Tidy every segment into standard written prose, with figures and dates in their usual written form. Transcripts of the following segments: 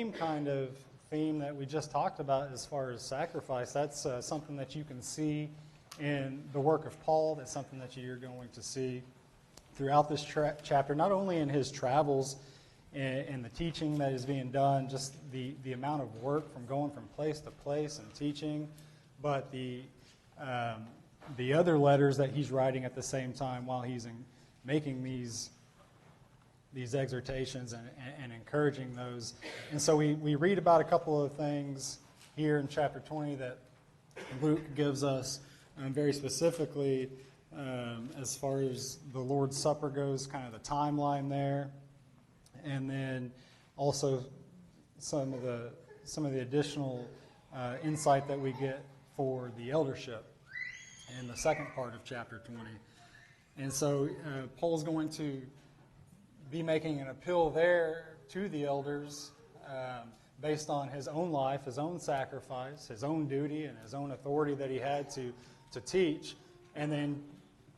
same kind of theme that we just talked about as far as sacrifice. That's something that you can see in the work of Paul. That's something that you're going to see throughout this chapter, not only in his travels and the teaching that is being done, just the amount of work from going from place to place and teaching, but the other letters that he's writing at the same time while he's making these exhortations and encouraging those. And so we read about a couple of things here in chapter 20 that Luke gives us very specifically as far as the Lord's Supper goes, kind of the timeline there, and then also some of the additional insight that we get for the eldership in the second part of chapter 20. And so Paul's going to be making an appeal there to the elders based on his own life, his own sacrifice, his own duty, and his own authority that he had to teach, and then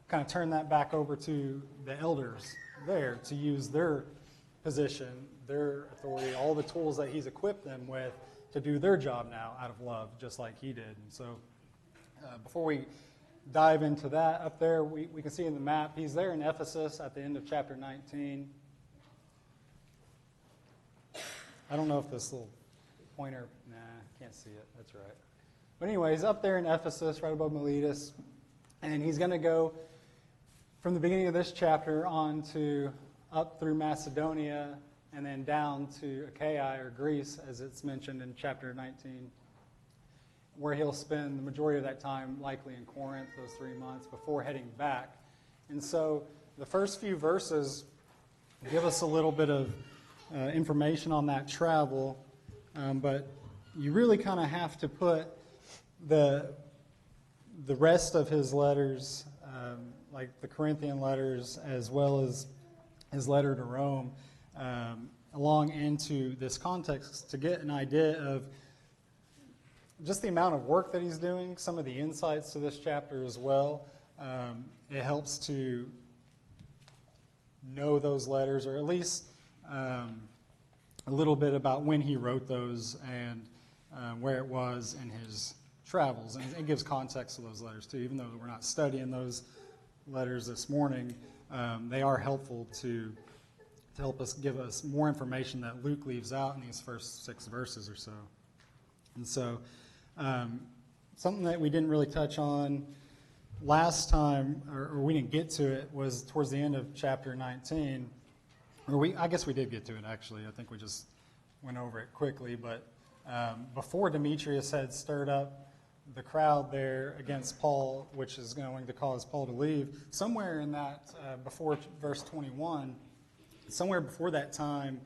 kind of turn that back over to the elders there to use their position, their authority, all the tools that he's equipped them with to do their job now out of love, just like he did. And so before we dive into that, up there we can see in the map, he's there in Ephesus at the end of chapter 19. I don't know if this little pointer, can't see it, that's right. But anyways, up there in Ephesus, right above Miletus, and he's going to go from the beginning of this chapter on to up through Macedonia and then down to Achaia or Greece, as it's mentioned in chapter 19, where he'll spend the majority of that time likely in Corinth, those 3 months, before heading back. And so the first few verses give us a little bit of information on that travel, but you really kind of have to put the rest of his letters, like the Corinthian letters as well as his letter to Rome, along into this context to get an idea of just the amount of work that he's doing, some of the insights to this chapter as well. It helps to know those letters, or at least a little bit about when he wrote those and where it was in his travels. And it gives context to those letters too. Even though we're not studying those letters this morning, they are helpful to help us, give us more information that Luke leaves out in these first 6 verses or so. And so something that we didn't really touch on last time, or we didn't get to it, was towards the end of chapter 19. I guess we did get to it, actually. I think we just went over it quickly. But before Demetrius had stirred up the crowd there against Paul, which is going to cause Paul to leave, somewhere in that, before verse 21, somewhere before that time,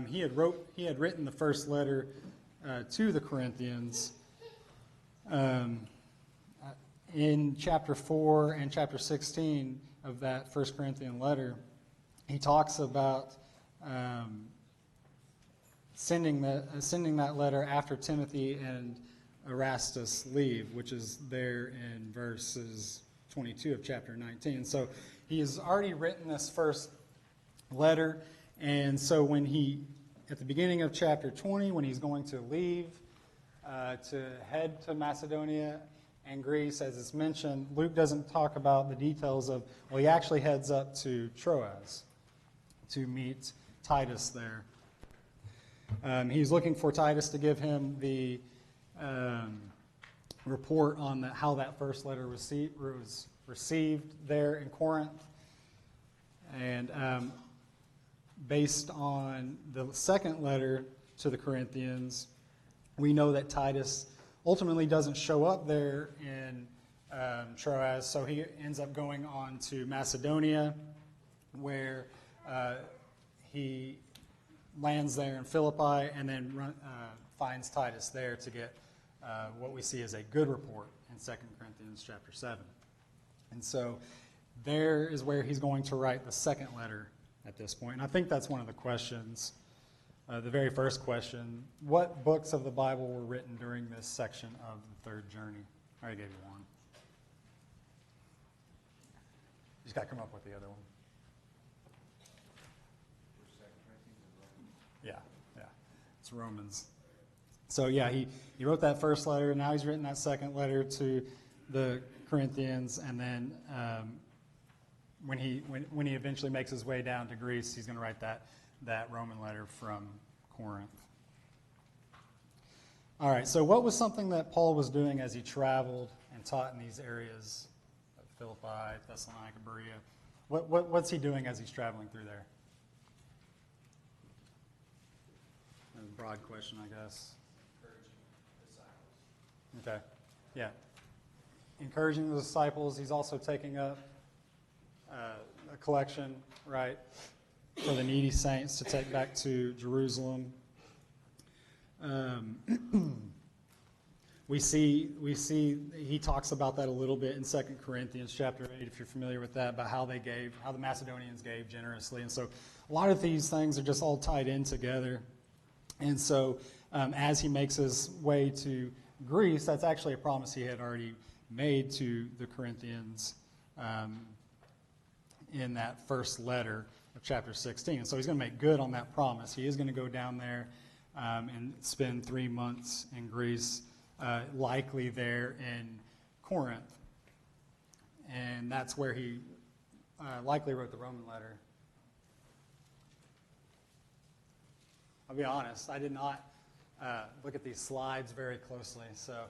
he had written the first letter to the Corinthians. In chapter 4 and chapter 16 of that 1 Corinthian letter, he talks about sending that letter after Timothy and Erastus leave, which is there in verses 22 of chapter 19. So he has already written this first letter, and so when at the beginning of chapter 20, when he's going to leave to head to Macedonia and Greece, as it's mentioned, Luke doesn't talk about the details of, well, he actually heads up to Troas to meet Titus there. He's looking for Titus to give him the report on how that first letter was received there in Corinth. And based on the second letter to the Corinthians, we know that Titus ultimately doesn't show up there in Troas, so he ends up going on to Macedonia, where he lands there in Philippi, and then finds Titus there to get what we see as a good report in 2 Corinthians chapter 7. And so there is where he's going to write the second letter at this point. And I think that's one of the questions, the very first question. What books of the Bible were written during this section of the third journey? I already gave you one. You just got to come up with the other one. Yeah. It's Romans. So yeah, he wrote that first letter, and now he's written that second letter to the Corinthians, and then when he eventually makes his way down to Greece, he's going to write that Roman letter from Corinth. All right, so what was something that Paul was doing as he traveled and taught in these areas, Philippi, Thessalonica, Berea? What's he doing as he's traveling through there? That's a broad question, I guess. Okay, yeah. Encouraging the disciples. He's also taking up a collection, right, for the needy saints to take back to Jerusalem. We see he talks about that a little bit in 2 Corinthians chapter 8, if you're familiar with that, about how the Macedonians gave generously. And so a lot of these things are just all tied in together. And so as he makes his way to Greece, that's actually a promise he had already made to the Corinthians in that first letter of chapter 16. And so he's going to make good on that promise. He is going to go down there and spend 3 months in Greece, likely there in Corinth. And that's where he likely wrote the Roman letter. I'll be honest, I did not look at these slides very closely, so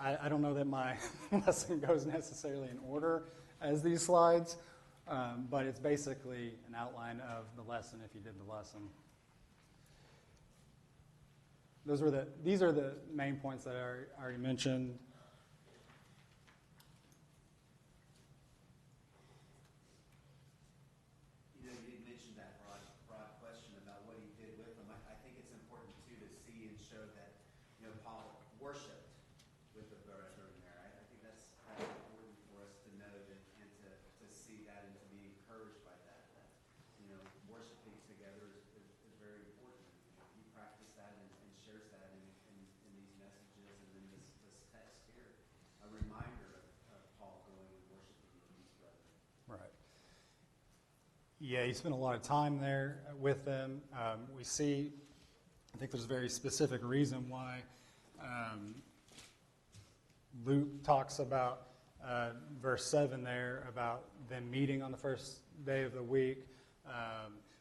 I don't know that my lesson goes necessarily in order as these slides, but it's basically an outline of the lesson if you did the lesson. These are the main points that I already mentioned. You mentioned that broad question about what he did with them. I think it's important too to see and show that Paul worshipped with the brethren there. I think that's important for us to know and to see that and to be encouraged by that. Worshiping together is very important. He practiced that and shares that in these messages and in this text here. A reminder of Paul going and worshiping with these brethren. Right. Yeah, he spent a lot of time there with them. We see, I think there's a very specific reason why Luke talks about verse 7 there, about them meeting on the first day of the week,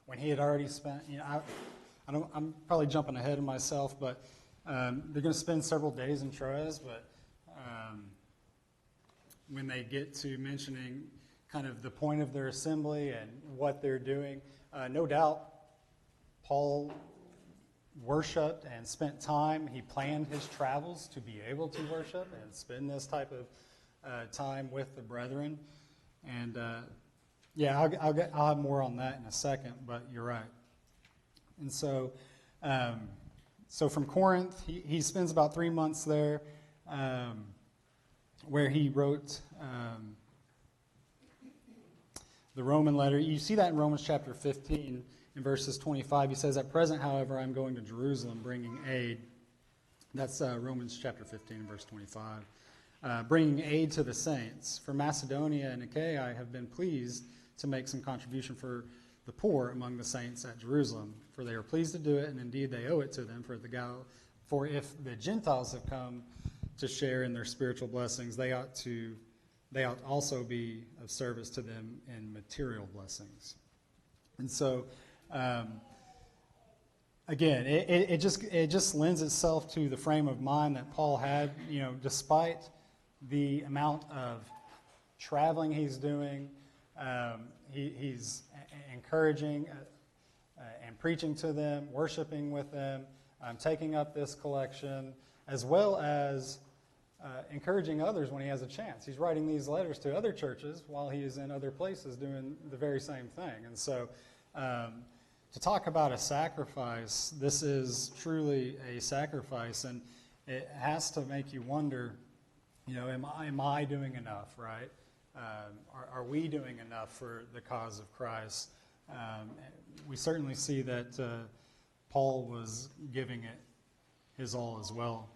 when he had already spent, I'm probably jumping ahead of myself, but they're going to spend several days in Troas, but when they get to mentioning kind of the point of their assembly and what they're doing, no doubt Paul worshiped and spent time. He planned his travels to be able to worship and spend this type of time with the brethren. And I'll have more on that in a second, but you're right. And so from Corinth, he spends about 3 months there, where he wrote the Roman letter. You see that in Romans chapter 15 in verses 25. He says, "At present, however, I'm going to Jerusalem bringing aid." That's Romans chapter 15 verse 25. Bringing aid to the saints. For Macedonia and Achaia I have been pleased to make some contribution for the poor among the saints at Jerusalem. For they are pleased to do it, and indeed they owe it to them. For if the Gentiles have come to share in their spiritual blessings, they ought also be of service to them in material blessings. And so, again, it just lends itself to the frame of mind that Paul had. Despite the amount of traveling he's doing, he's encouraging and preaching to them, worshiping with them, taking up this collection, as well as encouraging others when he has a chance. He's writing these letters to other churches while he is in other places doing the very same thing. And so to talk about a sacrifice, this is truly a sacrifice, and it has to make you wonder, am I doing enough, right? Are we doing enough for the cause of Christ? We certainly see that Paul was giving it his all as well.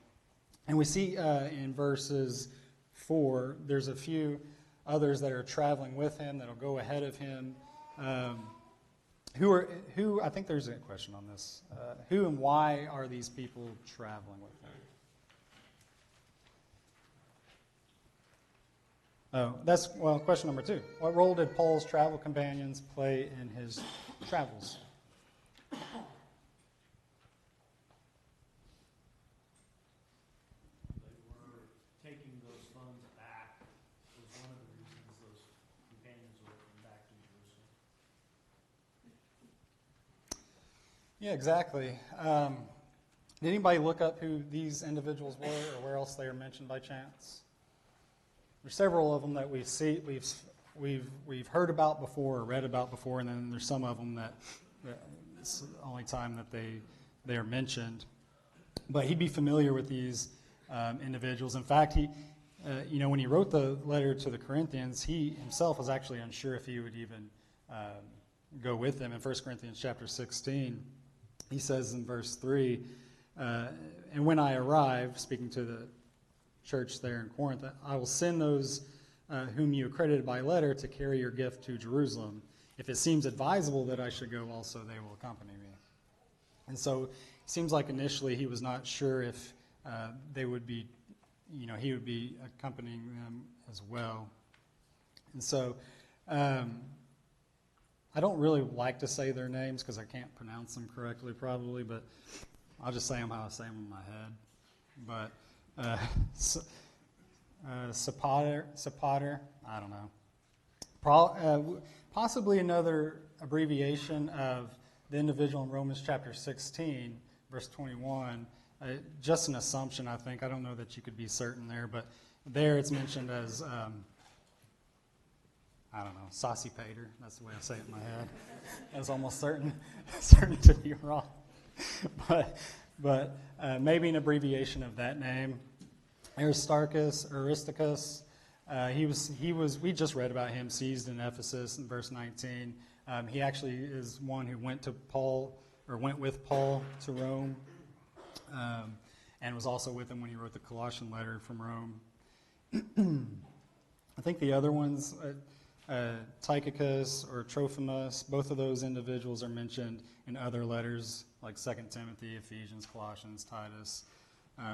And we see in verses 4, there's a few others that are traveling with him that'll go ahead of him. I think there's a question on this. Who and why are these people traveling with him? Question number 2. What role did Paul's travel companions play in his travels? They were taking those funds back. Was one of the reasons those companions were coming back to Jerusalem. Yeah, exactly. Did anybody look up who these individuals were or where else they are mentioned by chance? There's several of them that we've heard about before or read about before, and then there's some of them that it's the only time that they are mentioned. But he'd be familiar with these individuals. In fact, when he wrote the letter to the Corinthians, he himself was actually unsure if he would even go with them. In 1 Corinthians chapter 16, he says in verse 3, and when I arrive, speaking to the church there in Corinth, I will send those whom you accredited by letter to carry your gift to Jerusalem. If it seems advisable that I should go also, they will accompany me. And so it seems like initially he was not sure if they would be, he would be accompanying them as well. And so I don't really like to say their names because I can't pronounce them correctly probably, but I'll just say them how I say them in my head. But Sopater, I don't know. Possibly another abbreviation of the individual in Romans chapter 16, verse 21. Just an assumption, I think. I don't know that you could be certain there, but there it's mentioned as, Saucy-pater. That's the way I say it in my head. That's almost certain to be wrong. But maybe an abbreviation of that name. Aristarchus, we just read about him, seized in Ephesus in verse 19. He actually is one who went with Paul to Rome, and was also with him when he wrote the Colossian letter from Rome. I think the other ones, Tychicus or Trophimus, both of those individuals are mentioned in other letters like 2 Timothy, Ephesians, Colossians, Titus.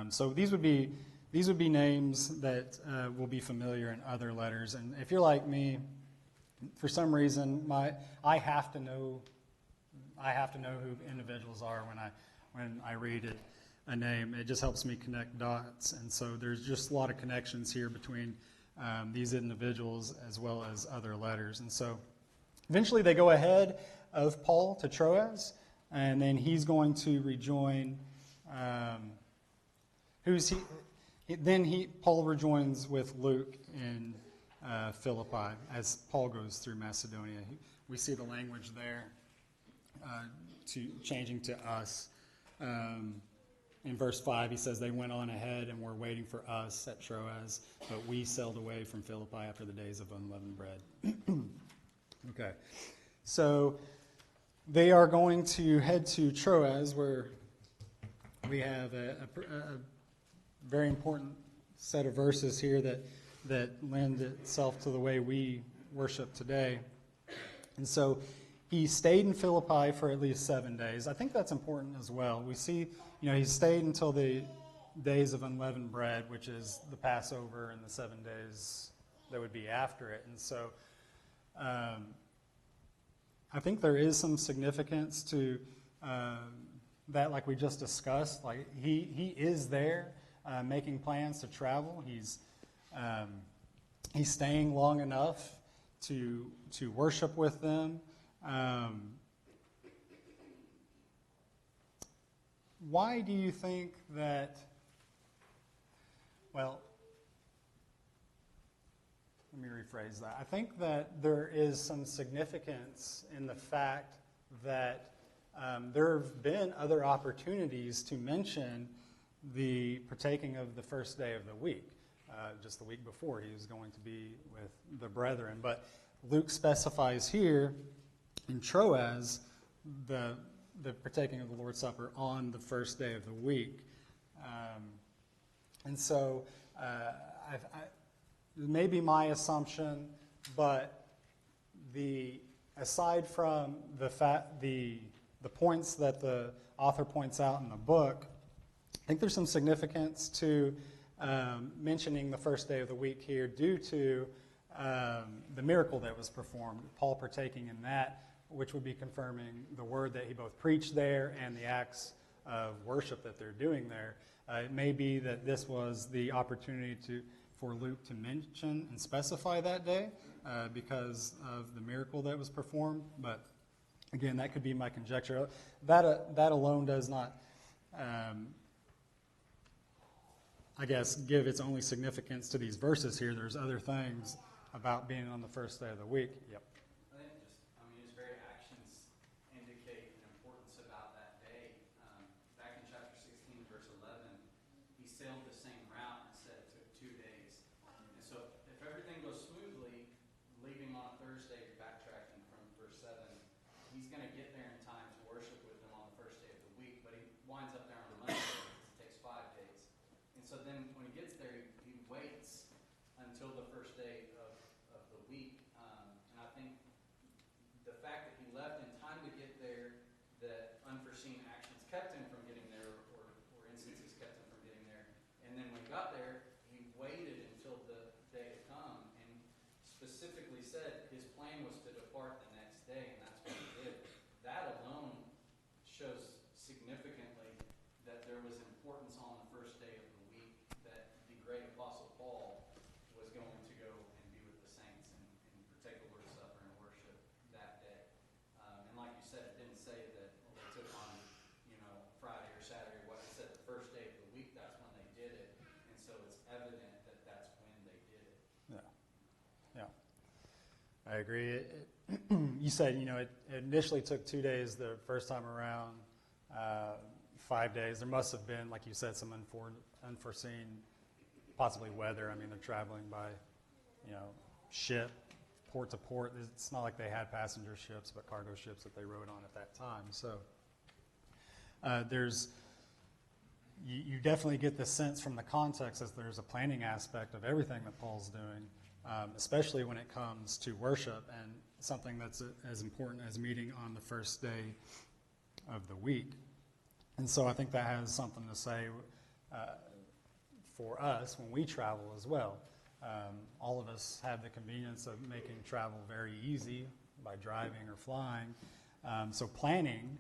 So these would be names that will be familiar in other letters. And if you're like me, for some reason, I have to know who individuals are when I read a name. It just helps me connect dots. And so there's just a lot of connections here between these individuals as well as other letters. And so eventually they go ahead of Paul to Troas, and then he's going to rejoin. Paul rejoins with Luke in Philippi as Paul goes through Macedonia. We see the language there changing to us. In verse 5, he says, they went on ahead and were waiting for us at Troas, but we sailed away from Philippi after the days of unleavened bread. Okay. So they are going to head to Troas, where we have a very important set of verses here that lend itself to the way we worship today. And so he stayed in Philippi for at least 7 days. I think that's important as well. We see, he stayed until the days of unleavened bread, which is the Passover and the 7 days that would be after it. And so I think there is some significance to that, like we just discussed. Like he is there making plans to travel. He's staying long enough to worship with them. Why do you think that, well, let me rephrase that. I think that there is some significance in the fact that there have been other opportunities to mention the partaking of the first day of the week. Just the week before, he was going to be with the brethren. But Luke specifies here in Troas the partaking of the Lord's Supper on the first day of the week. And so it may be my assumption, but the aside from the points that the author points out in the book, I think there's some significance to mentioning the first day of the week here due to the miracle that was performed, Paul partaking in that, which would be confirming the word that he both preached there and the acts of worship that they're doing there. It may be that this was the opportunity for Luke to mention and specify that day because of the miracle that was performed. But again, that could be my conjecture. That alone does not, I guess, give its only significance to these verses here. There's other things about being on the first day of the week. Yep. His very actions indicate an importance about that day. Back in chapter 16, verse 11, he sailed the same route and said it took 2 days. And so if everything goes smoothly, leaving on a Thursday, you're backtracking from verse 7, he's going to get there in time to worship with them on the first day of the week, but he winds up there on a Monday because it takes 5 days. And so then when he gets there, he waits until the first day of the week. And I think the fact that he left in time to get there, that unforeseen actions kept him from getting there, or instances kept him from getting there. And then when he got there, he waited until the day to come, and specifically said his plan was to depart the next day, and that's what he did. That alone shows significantly that there was importance on the first day of the week, that the great apostle Paul was going to go and be with the saints and partake the Lord's Supper and worship that day. And like you said, it didn't say that they took on, Friday or Saturday or what. It said the first day of the week, that's when they did it. And so it's evident that that's when they did it. Yeah. I agree. You said, it initially took 2 days the first time around, 5 days. There must have been, like you said, some unforeseen, possibly weather. They're traveling by, ship, port to port. It's not like they had passenger ships, but cargo ships that they rode on at that time. So you definitely get the sense from the context that there's a planning aspect of everything that Paul's doing, especially when it comes to worship and something that's as important as meeting on the first day of the week. And so I think that has something to say for us when we travel as well. All of us have the convenience of making travel very easy by driving or flying. So planning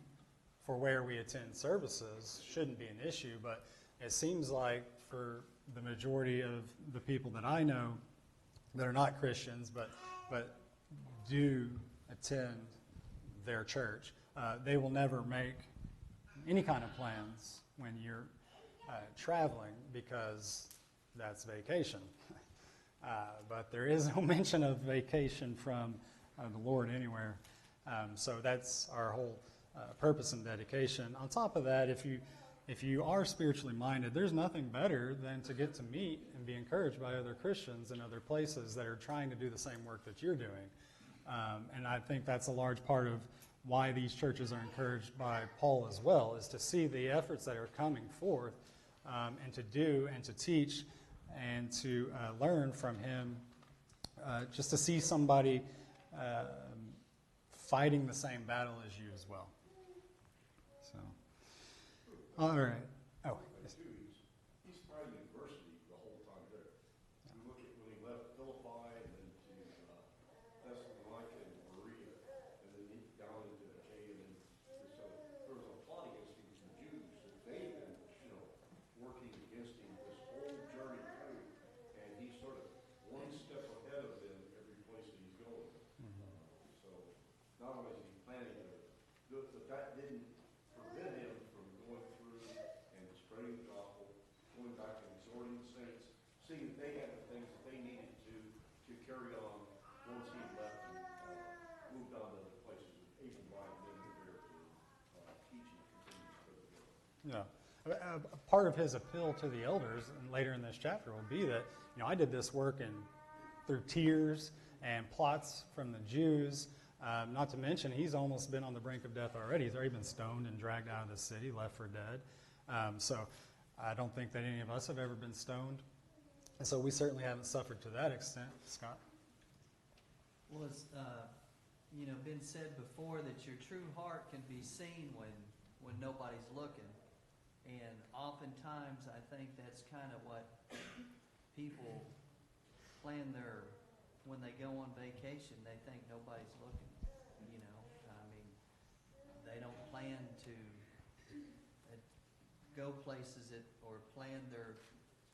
for where we attend services shouldn't be an issue, but it seems like for the majority of the people that I know that are not Christians but do attend their church, they will never make any kind of plans when you're traveling because that's vacation. But there is no mention of vacation from the Lord anywhere. So that's our whole purpose and dedication. On top of that, if you are spiritually minded, there's nothing better than to get to meet and be encouraged by other Christians in other places that are trying to do the same work that you're doing. And I think that's a large part of why these churches are encouraged by Paul as well, is to see the efforts that are coming forth and to do and to teach and to learn from him, just to see somebody fighting the same battle as you as well. So, all right. Oh, yes. He's fighting adversity the whole time there. You look at when he left Philippi and then to Thessalonica and Berea, and then down into Achaia, and so there was a plot against him from the Jews, and they've been, working against him this whole journey through, and he's sort of one step ahead of them every place that he's going. So not only is he planning but that didn't prevent him from going through and spreading the gospel, going back and exhorting the saints, seeing that they had the things that they needed to carry on once he left and moved on to other places, able-bodied men were there to teach and continue to spread the word. Yeah. A part of his appeal to the elders, and later in this chapter, will be that, I did this work through tears and plots from the Jews. Not to mention, he's almost been on the brink of death already. He's already been stoned and dragged out of the city, left for dead. So I don't think that any of us have ever been stoned. And so we certainly haven't suffered to that extent. Scott? Was been said before that your true heart can be seen when nobody's looking. And oftentimes I think that's kind of what people plan when they go on vacation, they think nobody's looking, I mean, they don't plan to go places or plan their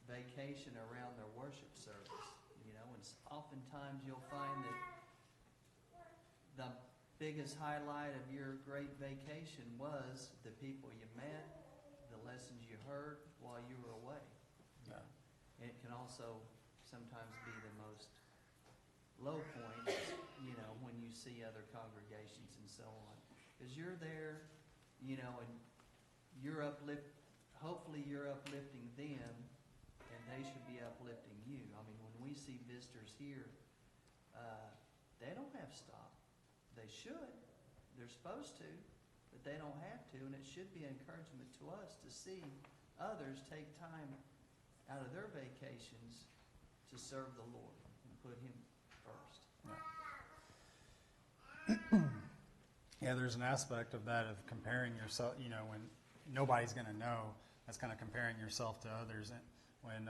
vacation around their worship service, and oftentimes you'll find that the biggest highlight of your great vacation was the people you met, the lessons you heard while you were away. Yeah. And it can also sometimes be the most low point, when you see other congregations and so on. Because you're there, and you're hopefully you're uplifting them, and they should be uplifting you. I mean, when we see visitors here, they don't have to stop. They should. They're supposed to, but they don't have to, and it should be an encouragement to us to see others take time out of their vacations to serve the Lord and put Him first. Yeah, there's an aspect of that of comparing yourself, when nobody's going to know, that's kind of comparing yourself to others. And when,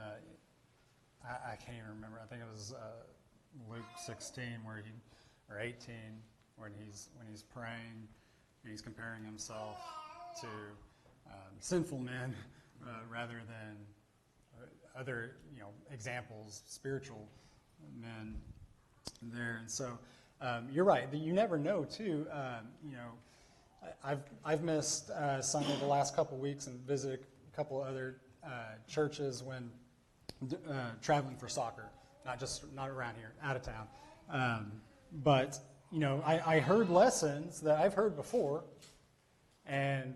I can't even remember, I think it was Luke 16 or 18, when he's praying and he's comparing himself to sinful men rather than other examples, spiritual men there. And so you're right. You never know too. I've missed Sunday the last couple of weeks and visited a couple of other churches when traveling for soccer. Not around here, out of town. But I heard lessons that I've heard before, and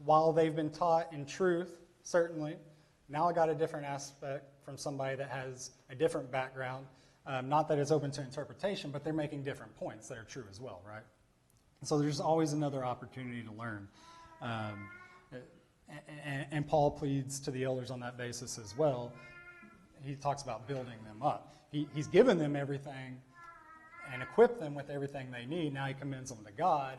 while they've been taught in truth, certainly, now I got a different aspect from somebody that has a different background. Not that it's open to interpretation, but they're making different points that are true as well, right? So there's always another opportunity to learn. And Paul pleads to the elders on that basis as well. He talks about building them up. He's given them everything and equipped them with everything they need. Now he commends them to God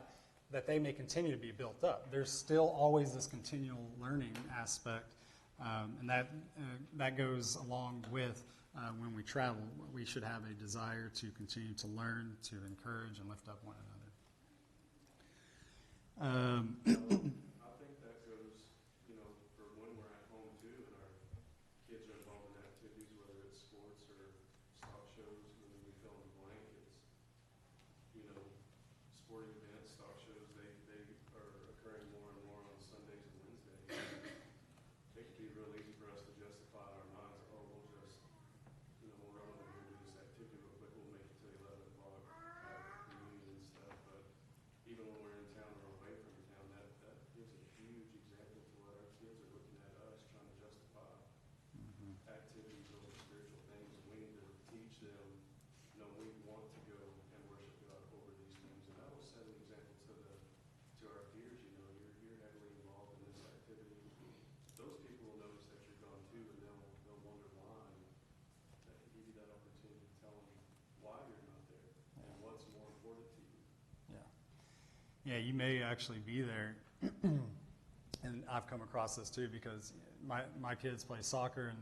that they may continue to be built up. There's still always this continual learning aspect, and that goes along with when we travel. We should have a desire to continue to learn, to encourage, and lift up one another. I think that goes, for when we're at home too, and our kids are involved in activities, whether it's sports or stock shows, when we fill in the blank, it's, sporting events, stock shows, they are occurring more and more on Sundays and Wednesdays. It can be real easy for us to justify in our minds, we'll just, we'll run over here and do this activity real quick, we'll make it till 11 o'clock, have communion and stuff, but even when we're in town or away from town, that gives a huge example to what our kids are looking at us, trying to justify activities over spiritual things, and we need to teach them, we want to go and worship God over these things. And I will set an example to our peers, you're heavily involved in this activity. Those people will notice that you're gone too, and they'll wonder why. That can give you that opportunity to tell them why you're not there and what's more important to you. Yeah, you may actually be there, and I've come across this too because my kids play soccer, and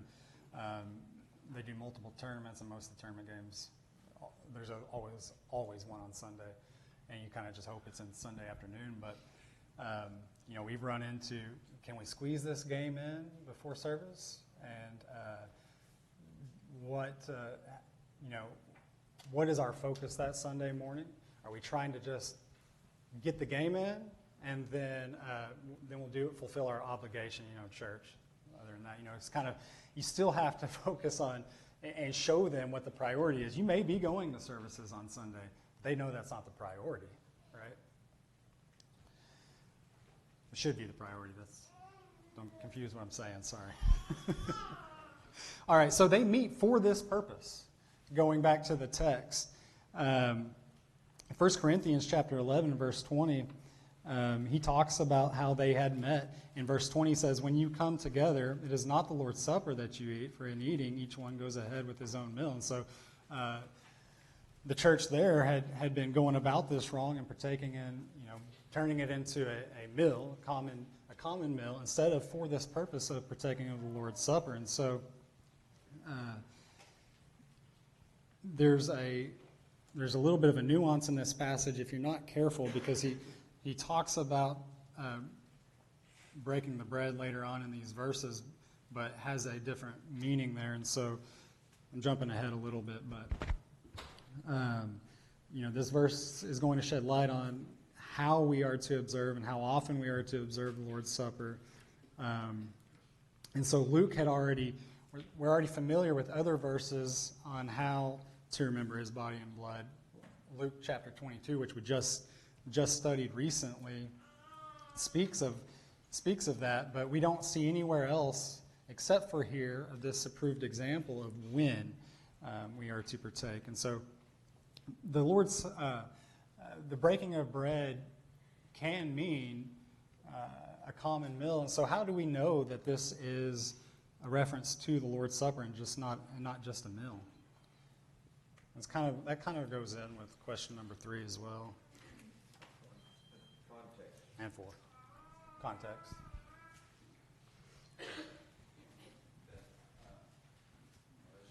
they do multiple tournaments, and most of the tournament games, there's always one on Sunday, and you kind of just hope it's in Sunday afternoon. But we've run into, can we squeeze this game in before service? And what is our focus that Sunday morning? Are we trying to just get the game in, and then we'll fulfill our obligation, church? Other than that, it's kind of, you still have to focus on and show them what the priority is. You may be going to services on Sunday. They know that's not the priority, right? It should be the priority. Don't confuse what I'm saying, sorry. All right, so they meet for this purpose. Going back to the text. 1 Corinthians chapter 11, verse 20, he talks about how they had met. In verse 20 says, when you come together, it is not the Lord's Supper that you eat, for in eating, each one goes ahead with his own meal. And so the church there had been going about this wrong and partaking in, turning it into a meal, a common meal, instead of for this purpose of partaking of the Lord's Supper. And so there's a little bit of a nuance in this passage if you're not careful, because he talks about breaking the bread later on in these verses, but has a different meaning there. And so I'm jumping ahead a little bit, but this verse is going to shed light on how we are to observe and how often we are to observe the Lord's Supper. And so Luke we're already familiar with other verses on how to remember his body and blood. Luke chapter 22, which we just studied recently, speaks of that, but we don't see anywhere else except for here of this approved example of when we are to partake. And so the Lord's the breaking of bread can mean a common meal. And so how do we know that this is a reference to the Lord's Supper and not just a meal? That kind of goes in with question number 3 as well. Context. And 4. Context. As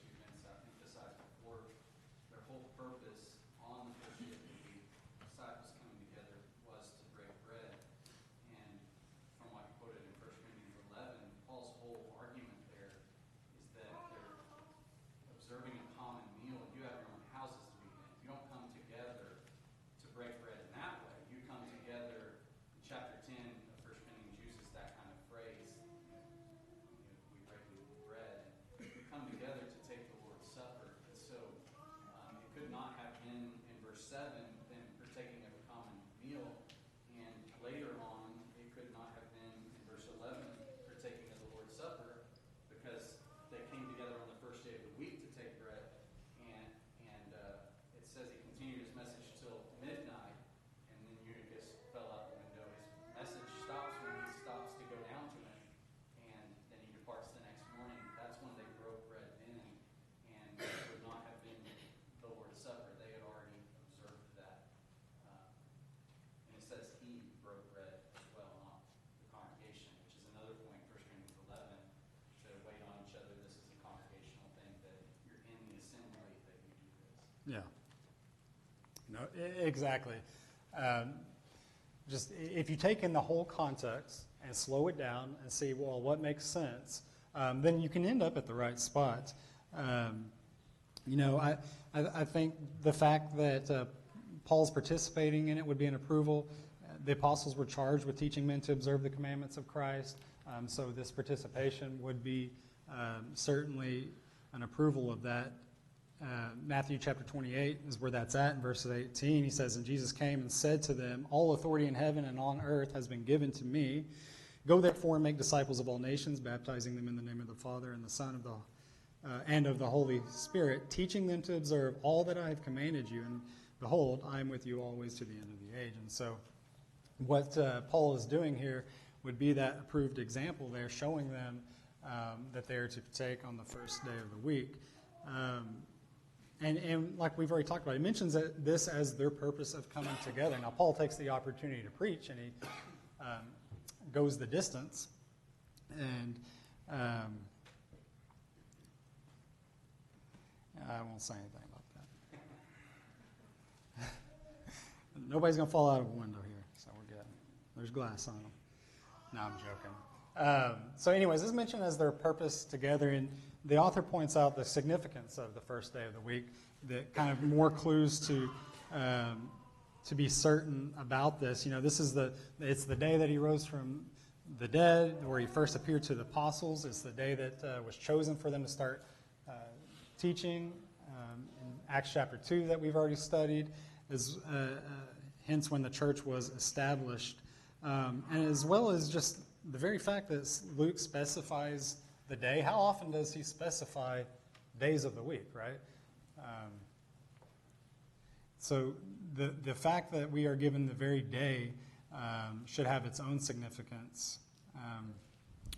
you emphasized before, their whole purpose on the first day of the week, disciples coming together, was to break bread. And from what you quoted in 1 Corinthians 11, Paul's whole argument there is that they're observing a common meal. You have your own houses to be in. You don't come together to break bread in that way. You come together. In chapter 10 of 1 Corinthians uses that kind of phrase. We break bread. We come together to take the Lord's Supper. And so it could not have been in verse 7 them partaking of a common meal. And later on, it could not have been in verse 11 partaking of the Lord's Supper, because they came together on the first day of the week to take bread. And it says he continued his message till midnight, and then Eutychus fell out the window. His message stops when he stops to go down to him, and then he departs the next morning. That's when they broke bread then, and it would not have been the Lord's Supper. They had already observed that. And it says he broke bread as well, not the congregation, which is another point, 1 Corinthians 11, to wait on each other. This is a congregational thing, that you're in the assembly that you do this. Yeah. No, exactly. Just if you take in the whole context and slow it down and see, well, what makes sense, then you can end up at the right spot. I think the fact that Paul's participating in it would be an approval. The apostles were charged with teaching men to observe the commandments of Christ, so this participation would be certainly an approval of that. Matthew chapter 28 is where that's at in verse 18. He says, "And Jesus came and said to them, 'All authority in heaven and on earth has been given to me. Go therefore and make disciples of all nations, baptizing them in the name of the Father and the Son and of the Holy Spirit, teaching them to observe all that I have commanded you. And behold, I am with you always to the end of the age.'" And so what Paul is doing here would be that approved example there, showing them that they are to partake on the first day of the week. And like we've already talked about, he mentions this as their purpose of coming together. Now, Paul takes the opportunity to preach, and he goes the distance. And I won't say anything about that. Nobody's going to fall out of a window here, so we're good. There's glass on them. No, I'm joking. So anyways, this is mentioned as their purpose together, and the author points out the significance of the first day of the week, that kind of more clues to be certain about this. This is it's the day that he rose from the dead, where he first appeared to the apostles. It's the day that was chosen for them to start teaching. In Acts chapter 2 that we've already studied, is hence when the church was established. And as well as just the very fact that Luke specifies the day. How often does he specify days of the week, right? So the fact that we are given the very day should have its own significance.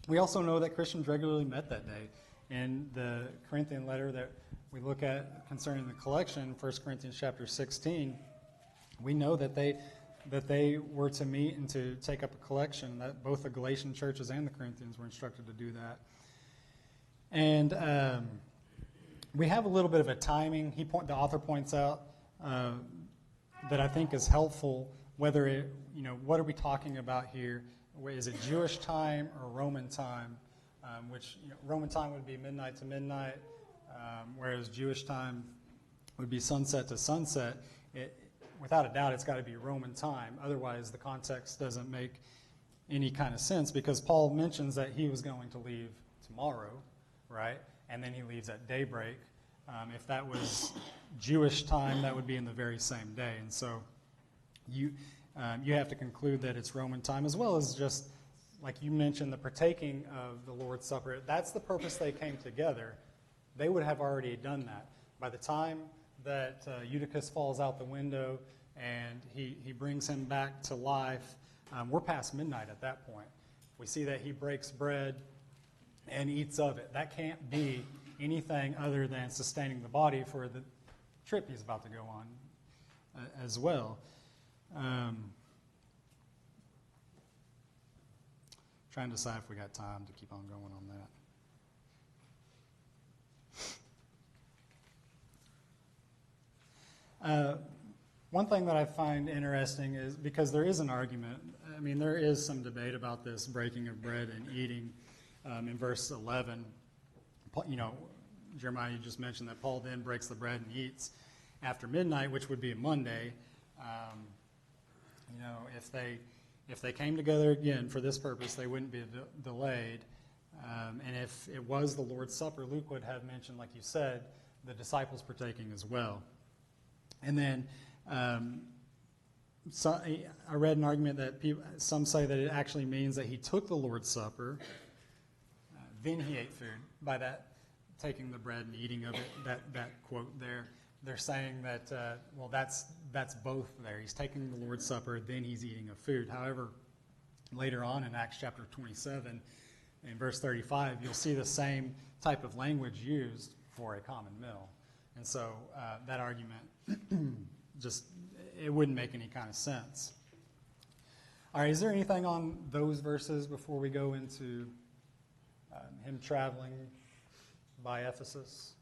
We also know that Christians regularly met that day. In the Corinthian letter that we look at concerning the collection, 1 Corinthians chapter 16, we know that they were to meet and to take up a collection, that both the Galatian churches and the Corinthians were instructed to do that. And we have a little bit of a timing. The author points out that I think is helpful, whether it, what are we talking about here? Is it Jewish time or Roman time? Which Roman time would be midnight to midnight, whereas Jewish time would be sunset to sunset. Without a doubt, it's got to be Roman time. Otherwise, the context doesn't make any kind of sense, because Paul mentions that he was going to leave tomorrow, right? And then he leaves at daybreak. If that was Jewish time, that would be in the very same day. And so you have to conclude that it's Roman time, as well as just, like you mentioned, the partaking of the Lord's Supper. That's the purpose they came together. They would have already done that. By the time that Eutychus falls out the window and he brings him back to life, we're past midnight at that point. We see that he breaks bread and eats of it. That can't be anything other than sustaining the body for the trip he's about to go on as well. Trying to decide if we got time to keep on going on that. One thing that I find interesting is, because there is an argument, there is some debate about this breaking of bread and eating. In verse 11, Jeremiah, you just mentioned that Paul then breaks the bread and eats after midnight, which would be a Monday. If they came together again for this purpose, they wouldn't be delayed. And if it was the Lord's Supper, Luke would have mentioned, like you said, the disciples partaking as well. And then I read an argument that some say that it actually means that he took the Lord's Supper, then he ate food. By that, taking the bread and eating of it, that quote there, they're saying that, that's both there. He's taking the Lord's Supper, then he's eating of food. However, later on in Acts chapter 27, in verse 35, you'll see the same type of language used for a common meal. And so that argument it wouldn't make any kind of sense. All right, is there anything on those verses before we go into him traveling by Ephesus?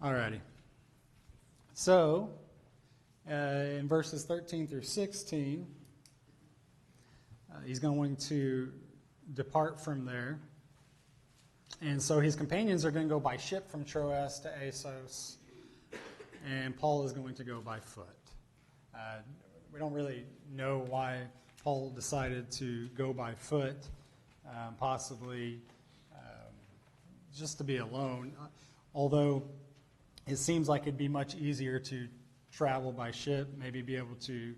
All righty. So, in verses 13 through 16, he's going to depart from there. And so his companions are going to go by ship from Troas to Assos, and Paul is going to go by foot. We don't really know why Paul decided to go by foot, possibly just to be alone, although it seems like it'd be much easier to travel by ship, maybe be able to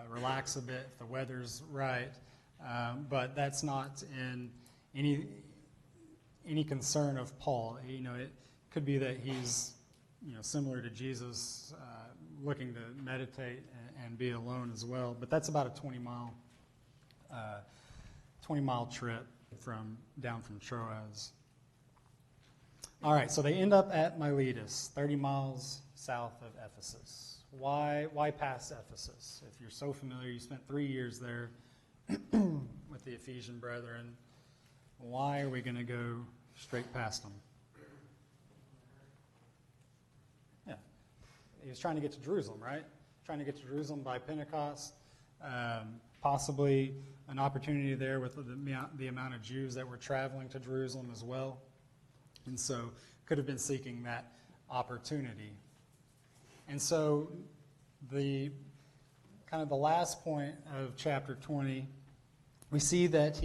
relax a bit if the weather's right, but that's not in any concern of Paul. It could be that he's similar to Jesus, looking to meditate and be alone as well. But that's about a 20-mile trip down from Troas. All right, so they end up at Miletus, 30 miles south of Ephesus. Why past Ephesus? If you're so familiar, you spent 3 years there with the Ephesian brethren. Why are we going to go straight past them? Yeah. He was trying to get to Jerusalem, right? Trying to get to Jerusalem by Pentecost. Possibly an opportunity there with the amount of Jews that were traveling to Jerusalem as well. And so could have been seeking that opportunity. And so the last point of chapter 20, we see that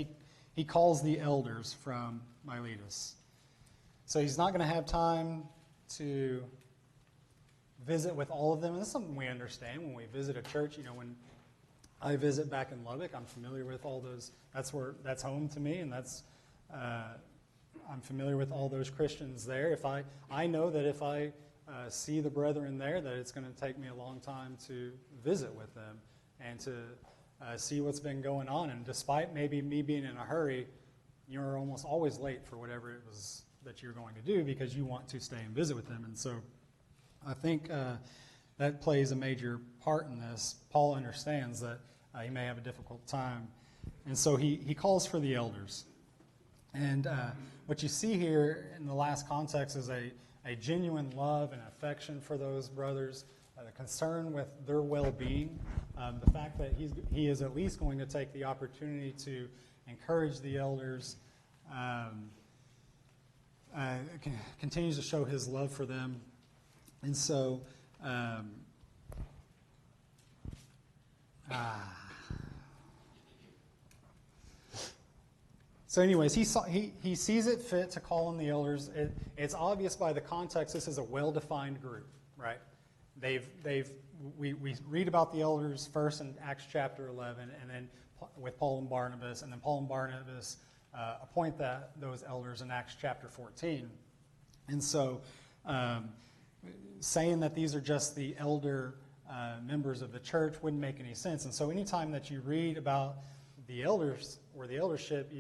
he calls the elders from Miletus. So he's not going to have time to visit with all of them. And this is something we understand when we visit a church. When I visit back in Lubbock, I'm familiar with all those. That's home to me, and I'm familiar with all those Christians there. I know that if I see the brethren there, that it's going to take me a long time to visit with them and to see what's been going on. And despite maybe me being in a hurry, you're almost always late for whatever it was that you're going to do because you want to stay and visit with them. And so I think that plays a major part in this. Paul understands that he may have a difficult time. And so he calls for the elders. And what you see here in the last context is a genuine love and affection for those brothers, a concern with their well-being, the fact that he is at least going to take the opportunity to encourage the elders, continues to show his love for them. And so, anyways, he sees it fit to call on the elders. It's obvious by the context this is a well-defined group, right? We read about the elders first in Acts chapter 11, and then with Paul and Barnabas, and then Paul and Barnabas appoint those elders in Acts chapter 14. And so saying that these are just the elder members of the church wouldn't make any sense. And so anytime that you read about the elders or the eldership,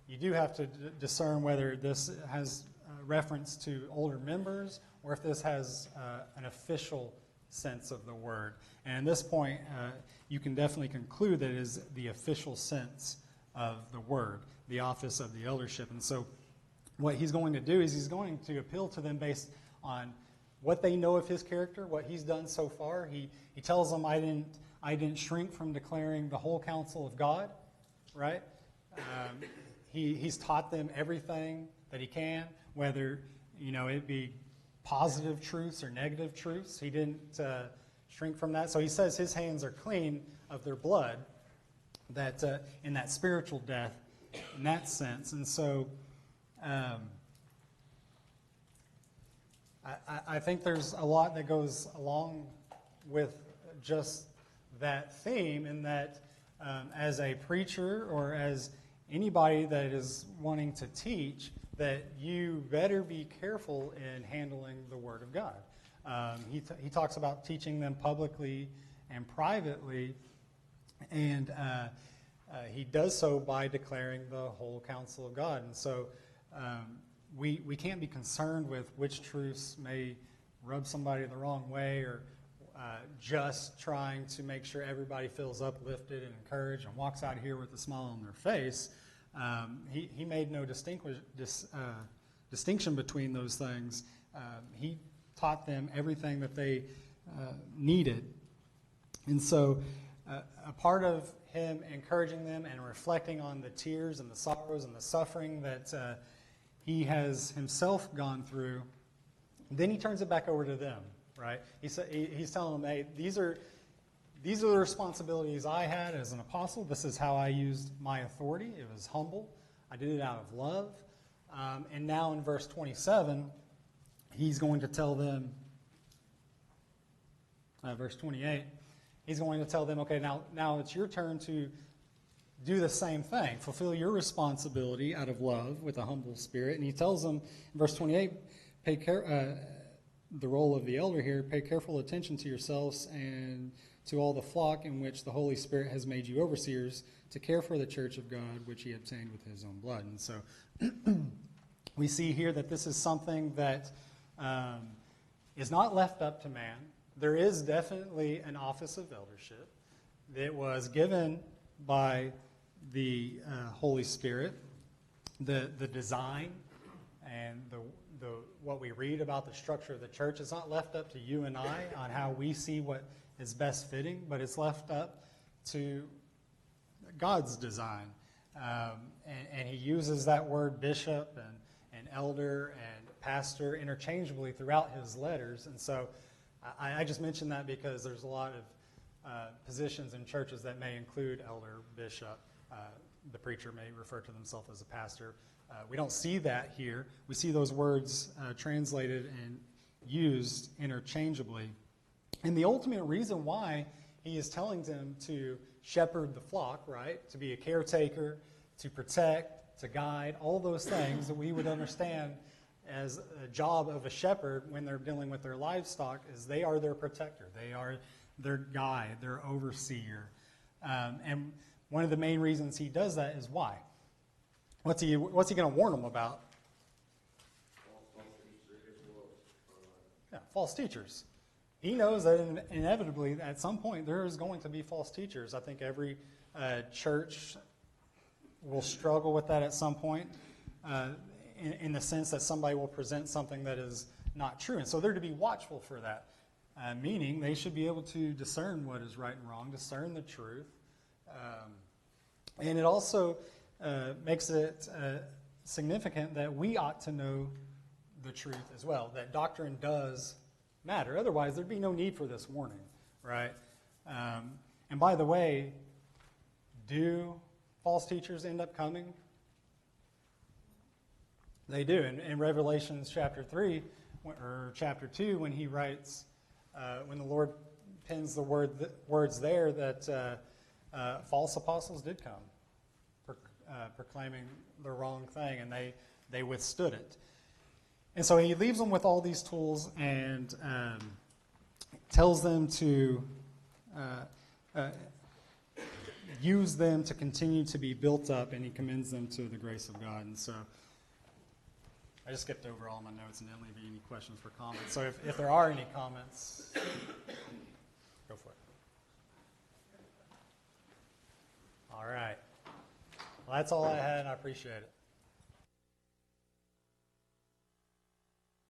you do have to discern whether this has reference to older members or if this has an official sense of the word. And at this point, you can definitely conclude that it is the official sense of the word, the office of the eldership. And so what he's going to do is he's going to appeal to them based on what they know of his character, what he's done so far. He tells them, I didn't shrink from declaring the whole counsel of God, right? He's taught them everything that he can, whether it be positive truths or negative truths. He didn't shrink from that. So he says his hands are clean of their blood, that in that spiritual death, in that sense. And so I think there's a lot that goes along with just that theme, in that as a preacher or as anybody that is wanting to teach, that you better be careful in handling the Word of God. He talks about teaching them publicly and privately, and he does so by declaring the whole counsel of God. And so we can't be concerned with which truths may rub somebody the wrong way, or just trying to make sure everybody feels uplifted and encouraged and walks out of here with a smile on their face. He made no distinction between those things. He taught them everything that they needed. And so a part of him encouraging them and reflecting on the tears and the sorrows and the suffering that he has himself gone through, then he turns it back over to them, right? He's telling them, hey, these are the responsibilities I had as an apostle. This is how I used my authority. It was humble. I did it out of love. And now in verse 27, he's going to tell them, verse 28, he's going to tell them, okay, now it's your turn to do the same thing. Fulfill your responsibility out of love with a humble spirit. And he tells them in verse 28, the role of the elder here, pay careful attention to yourselves and to all the flock in which the Holy Spirit has made you overseers to care for the church of God, which he obtained with his own blood. And so we see here that this is something that is not left up to man. There is definitely an office of eldership that was given by the Holy Spirit. The design and the what we read about the structure of the church is not left up to you and I on how we see what is best fitting, but it's left up to God's design. And he uses that word bishop and elder and pastor interchangeably throughout his letters. And so I just mentioned that because there's a lot of positions in churches that may include elder, bishop. The preacher may refer to themselves as a pastor. We don't see that here. We see those words translated and used interchangeably. And the ultimate reason why he is telling them to shepherd the flock, right, to be a caretaker, to protect, to guide, all those things that we would understand as a job of a shepherd when they're dealing with their livestock, is they are their protector. They are their guide, their overseer. And one of the main reasons he does that is why? what's he going to warn them about? Yeah, false teachers. He knows that inevitably at some point there is going to be false teachers. I think every church will struggle with that at some point in the sense that somebody will present something that is not true. And so they're to be watchful for that, meaning they should be able to discern what is right and wrong, discern the truth. And it also makes it significant that we ought to know the truth as well, that doctrine does matter. Otherwise, there'd be no need for this warning, right? And by the way, do false teachers end up coming? They do. In Revelation chapter 3, or chapter 2, when he writes, when the Lord pens the words there that false apostles did come, proclaiming the wrong thing, and they withstood it. And so he leaves them with all these tools and tells them to use them to continue to be built up, and he commends them to the grace of God. And so I just skipped over all my notes and didn't leave you any questions for comments. So if there are any comments, go for it. All right. Well, that's all I had, and I appreciate it.